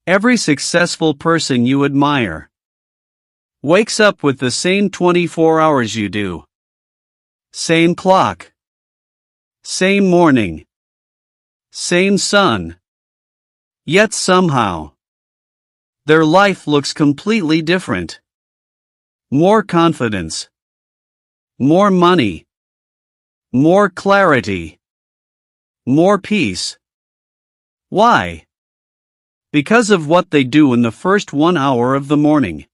Every successful person you admire wakes up with the same 24 hours you do. Same clock. Same morning. Same sun. Yet somehow, their life looks completely different. More confidence. More money. More clarity. More peace. Why? Because of what they do in the first 1 hour of the morning.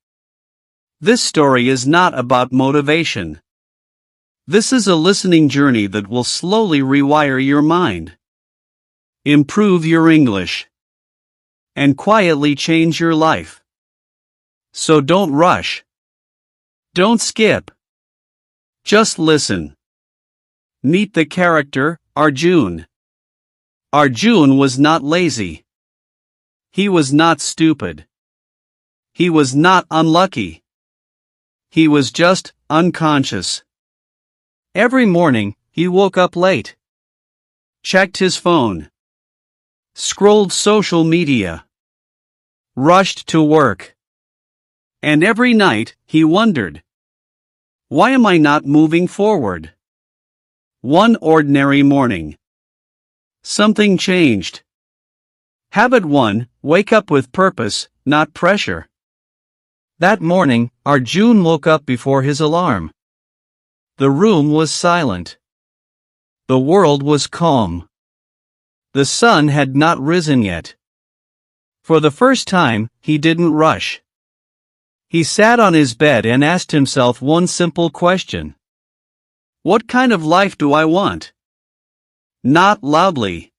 This story is not about motivation. This is a listening journey that will slowly rewire your mind, improve your English, and quietly change your life. So don't rush. Don't skip. Just listen. Meet the character, Arjun. Arjun was not lazy. He was not stupid. He was not unlucky. He was just unconscious. Every morning, he woke up late, checked his phone, scrolled social media, rushed to work. And every night, he wondered, why am I not moving forward? One ordinary morning, something changed. Habit 1, wake up with purpose, not pressure. That morning, Arjun woke up before his alarm. The room was silent. The world was calm. The sun had not risen yet. For the first time, he didn't rush. He sat on his bed and asked himself one simple question. What kind of life do I want? Not loudly.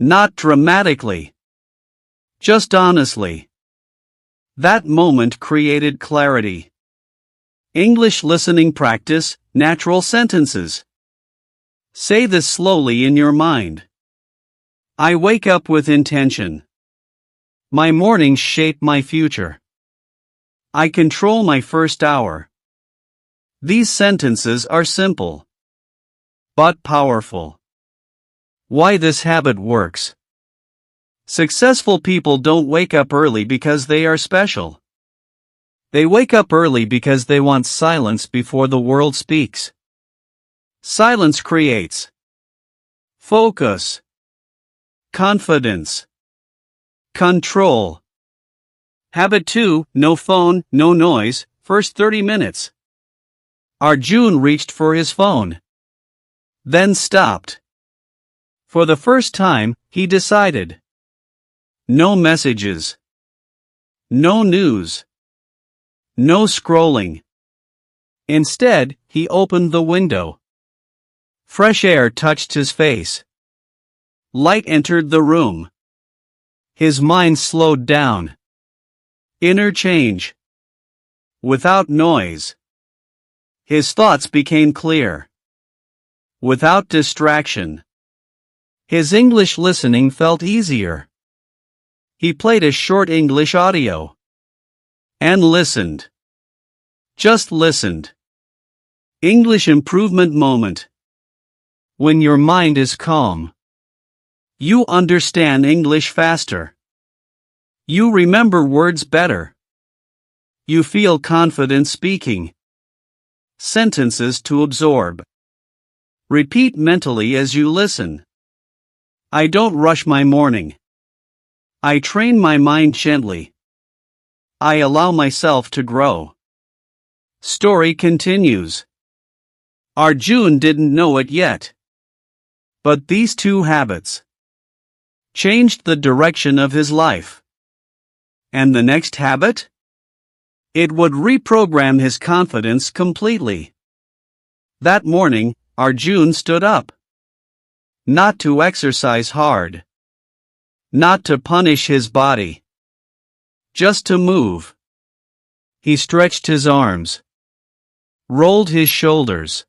Not dramatically. Just honestly. That moment created clarity. English listening practice, natural sentences. Say this slowly in your mind. I wake up with intention. My mornings shape my future. I control my first hour. These sentences are simple, but powerful. Why this habit works. Successful people don't wake up early because they are special. They wake up early because they want silence before the world speaks. Silence creates focus, confidence, control. Habit 2, no phone, no noise, first 30 minutes. Arjun reached for his phone, then stopped. For the first time, he decided. No messages. No news. No scrolling. Instead, he opened the window. Fresh air touched his face. Light entered the room. His mind slowed down. Inner change. Without noise. His thoughts became clear. Without distraction. His English listening felt easier. He played a short English audio. And listened. Just listened. English improvement moment. When your mind is calm, you understand English faster. You remember words better. You feel confident speaking. Sentences to absorb. Repeat mentally as you listen. I don't rush my morning. I train my mind gently. I allow myself to grow. Story continues. Arjun didn't know it yet. But these two habits changed the direction of his life. And the next habit? It would reprogram his confidence completely. That morning, Arjun stood up. Not to exercise hard. Not to punish his body. Just to move. He stretched his arms. Rolled his shoulders.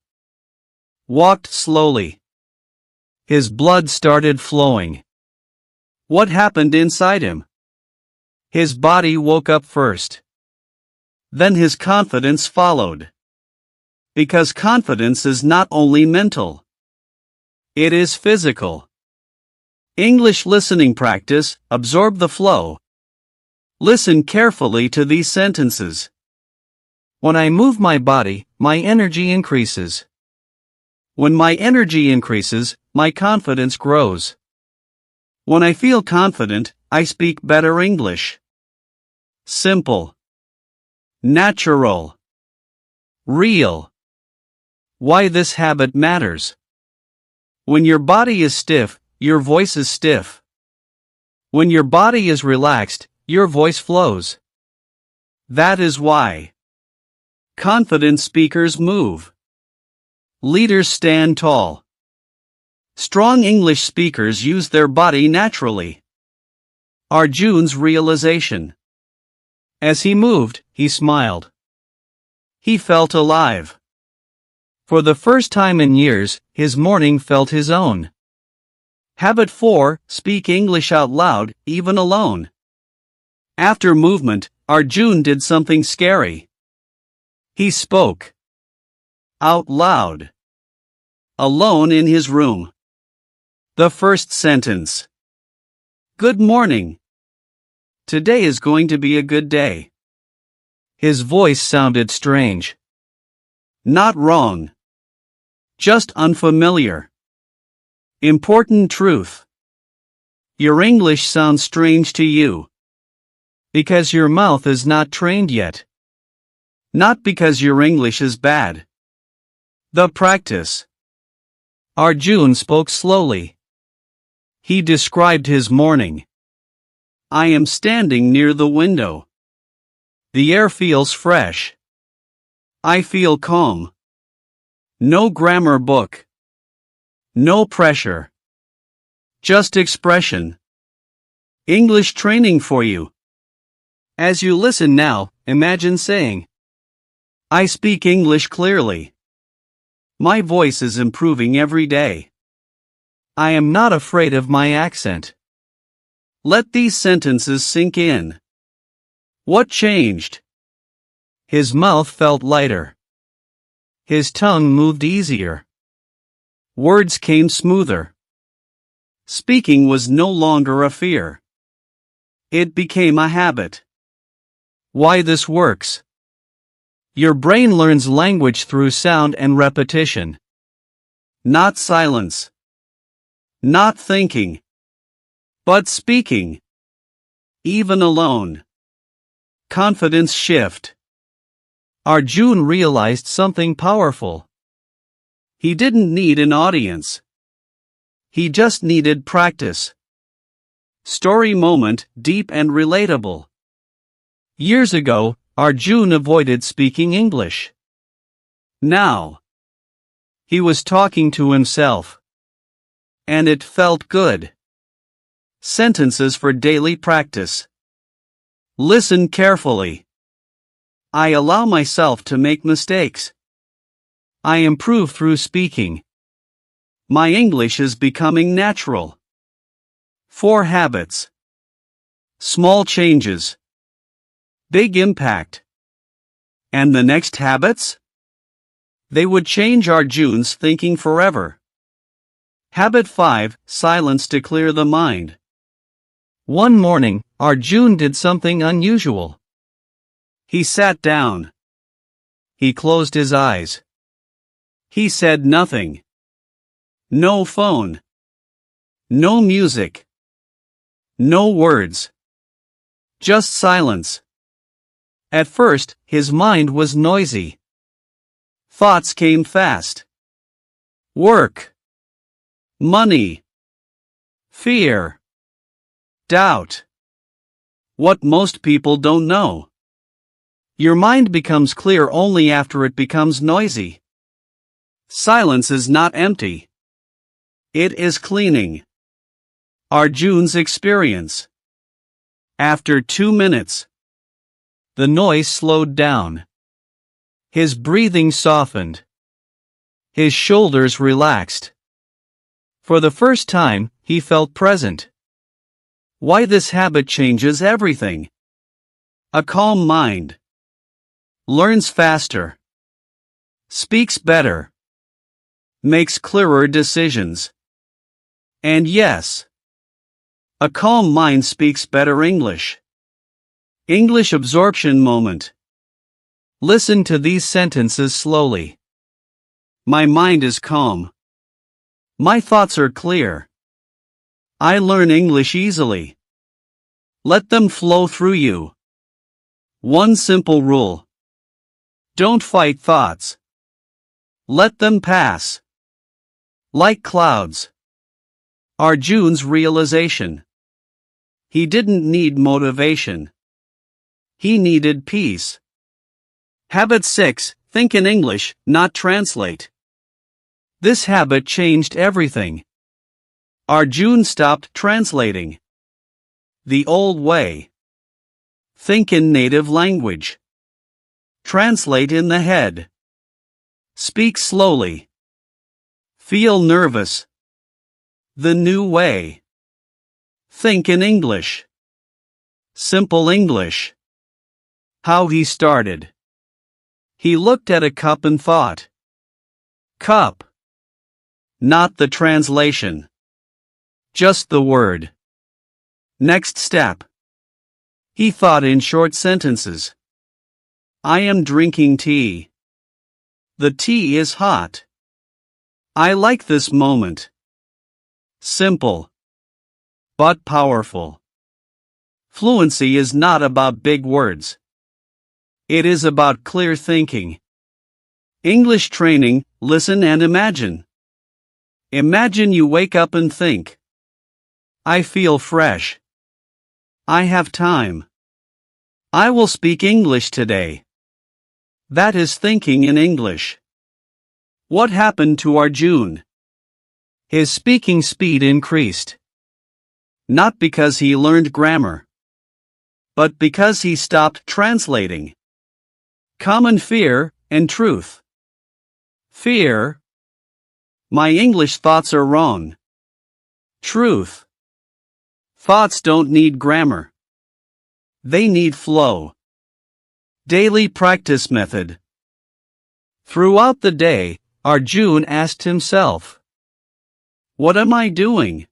Walked slowly. His blood started flowing. What happened inside him? His body woke up first. Then his confidence followed. Because confidence is not only mental. It is physical. English listening practice, absorb the flow, Listen carefully to these sentences. When I move my body, my energy increases. When my energy increases, my confidence grows. When I feel confident, I speak better English. Simple. Natural. Real. Why this habit matters. When your body is stiff, your voice is stiff. When your body is relaxed, your voice flows. That is why confident speakers move. Leaders stand tall. Strong English speakers use their body naturally. Arjun's realization. As he moved, he smiled. He felt alive. For the first time in years, his morning felt his own. Habit 4. Speak English out loud, even alone. After movement, Arjun did something scary. He spoke out loud, alone in his room. The first sentence. Good morning. Today is going to be a good day. His voice sounded strange. Not wrong. Just unfamiliar. Important truth. Your English sounds strange to you. Because your mouth is not trained yet. Not because your English is bad. The practice. Arjun spoke slowly. He described his morning. I am standing near the window. The air feels fresh. I feel calm. No grammar book. No pressure. Just expression. English training for you. As you listen now, imagine saying, I speak English clearly. My voice is improving every day. I am not afraid of my accent. Let these sentences sink in. What changed? His mouth felt lighter. His tongue moved easier. Words came smoother. Speaking was no longer a fear. It became a habit. Why this works? Your brain learns language through sound and repetition. Not silence. Not thinking. But speaking. Even alone. Confidence shift. Arjun realized something powerful. He didn't need an audience. He just needed practice. Story moment, deep and relatable. Years ago, Arjun avoided speaking English. Now, he was talking to himself. And it felt good. Sentences for daily practice. Listen carefully. I allow myself to make mistakes. I improve through speaking. My English is becoming natural. 4 habits. Small changes. Big impact. And the next habits? They would change Arjun's thinking forever. Habit 5. Silence to clear the mind. One morning, Arjun did something unusual. He sat down. He closed his eyes. He said nothing. No phone. No music. No words. Just silence. At first, his mind was noisy. Thoughts came fast. Work. Money. Fear. Doubt. What most people don't know. Your mind becomes clear only after it becomes noisy. Silence is not empty. It is cleaning. Arjun's experience. After 2 minutes, the noise slowed down. His breathing softened. His shoulders relaxed. For the first time, he felt present. Why this habit changes everything. A calm mind. Learns faster. Speaks better. Makes clearer decisions. And yes, a calm mind speaks better English. English absorption moment. Listen to these sentences slowly. My mind is calm. My thoughts are clear. I learn English easily. Let them flow through you. One simple rule. Don't fight thoughts. Let them pass. Like clouds. Arjun's realization. He didn't need motivation. He needed peace. Habit 6. Think in English, not translate. This habit changed everything. Arjun stopped translating. The old way. Think in native language. Translate in the head. Speak slowly. Feel nervous. The new way. Think in English. Simple English. How he started. He looked at a cup and thought. Cup. Not the translation. Just the word. Next step. He thought in short sentences. I am drinking tea. The tea is hot. I like this moment. Simple. But powerful. Fluency is not about big words. It is about clear thinking. English training, listen and imagine. Imagine you wake up and think. I feel fresh. I have time. I will speak English today. That is thinking in English. What happened to Arjun? His speaking speed increased. Not because he learned grammar, but because he stopped translating. Common fear and truth. Fear. My English thoughts are wrong. Truth. Thoughts don't need grammar. They need flow. Daily practice method. Throughout the day, Arjun asked himself, what am I doing?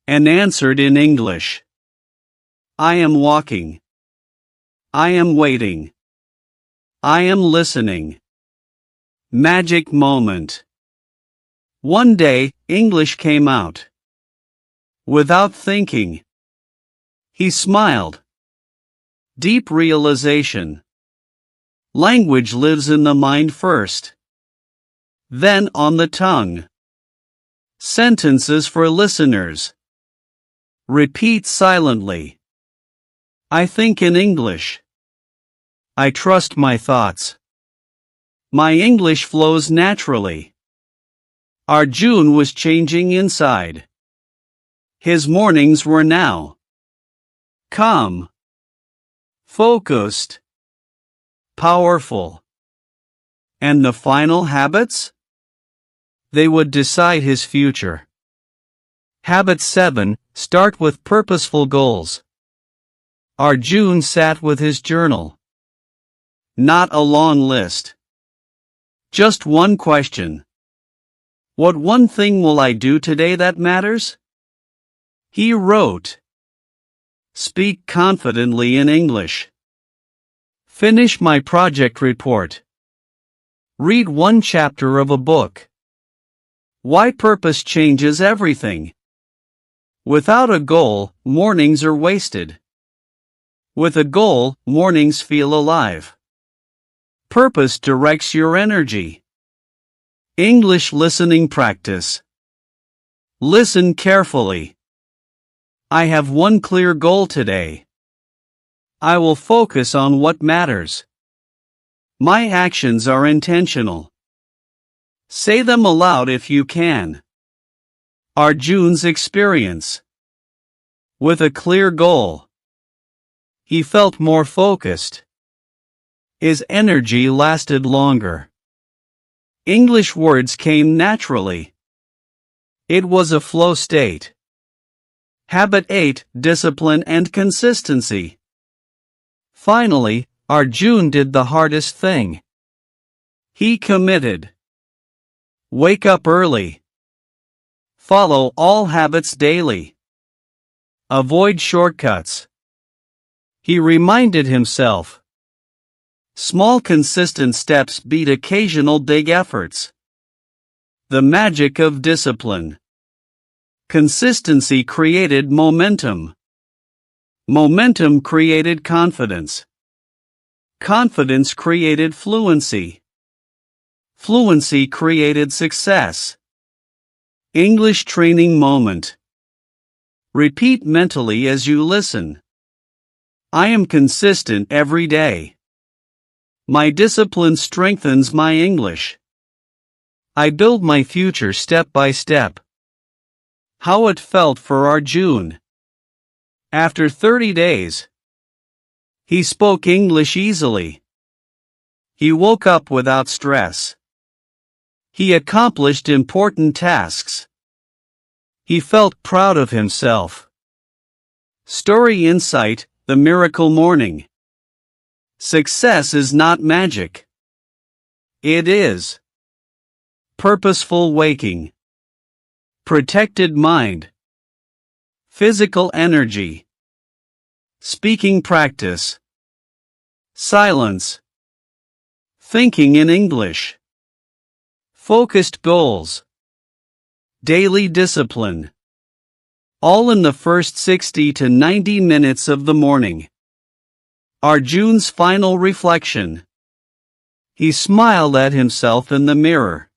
And answered in English. I am walking. I am waiting. I am listening. Magic moment. One day, English came out. Without thinking. He smiled. Deep realization. Language lives in the mind first. Then on the tongue. Sentences for listeners. Repeat silently. I think in English. I trust my thoughts. My English flows naturally. Arjun was changing inside. His mornings were now calm, focused, powerful. And the final habits? They would decide his future. Habit 7. Start with purposeful goals. Arjun sat with his journal. Not a long list. Just one question. What one thing will I do today that matters? He wrote. Speak confidently in English. Finish my project report. Read one chapter of a book. Why purpose changes everything. Without a goal, mornings are wasted. With a goal, mornings feel alive. Purpose directs your energy. English listening practice. Listen carefully. I have one clear goal today. I will focus on what matters. My actions are intentional. Say them aloud if you can. Arjun's experience. With a clear goal. He felt more focused. His energy lasted longer. English words came naturally. It was a flow state. Habit 8. Discipline and consistency. Finally, Arjun did the hardest thing. He committed. Wake up early. Follow all habits daily. Avoid shortcuts. he reminded himself. Small consistent steps beat occasional big efforts. The magic of discipline. Consistency created momentum. Momentum created confidence. Confidence created fluency. Fluency created success. English training moment. Repeat mentally as you listen. I am consistent every day. My discipline strengthens my English. I build my future step by step. How it felt for Arjun. After 30 days, he spoke English easily. He woke up without stress. He accomplished important tasks. He felt proud of himself. Story insight, the miracle morning. Success is not magic. It is purposeful waking, protected mind, physical energy, speaking practice, silence, thinking in English, focused goals, daily discipline. All in the first 60 to 90 minutes of the morning. Arjun's final reflection. He smiled at himself in the mirror.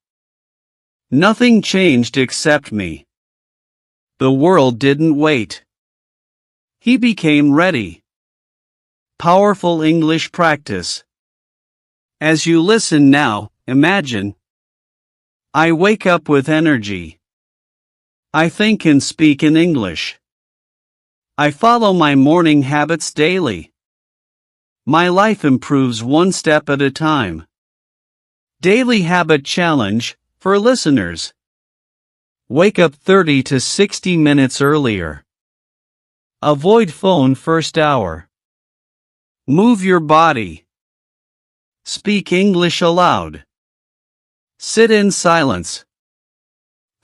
Nothing changed except me. The world didn't wait. He became ready. Powerful English practice. As you listen now, imagine. I wake up with energy. I think and speak in English. I follow my morning habits daily. My life improves one step at a time. Daily habit challenge for listeners. Wake up 30 to 60 minutes earlier. Avoid phone first hour. Move your body. Speak English aloud. Sit in silence.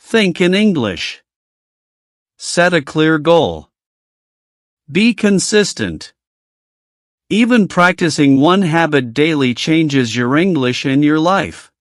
Think in English. Set a clear goal. Be consistent. Even practicing one habit daily changes your English and your life.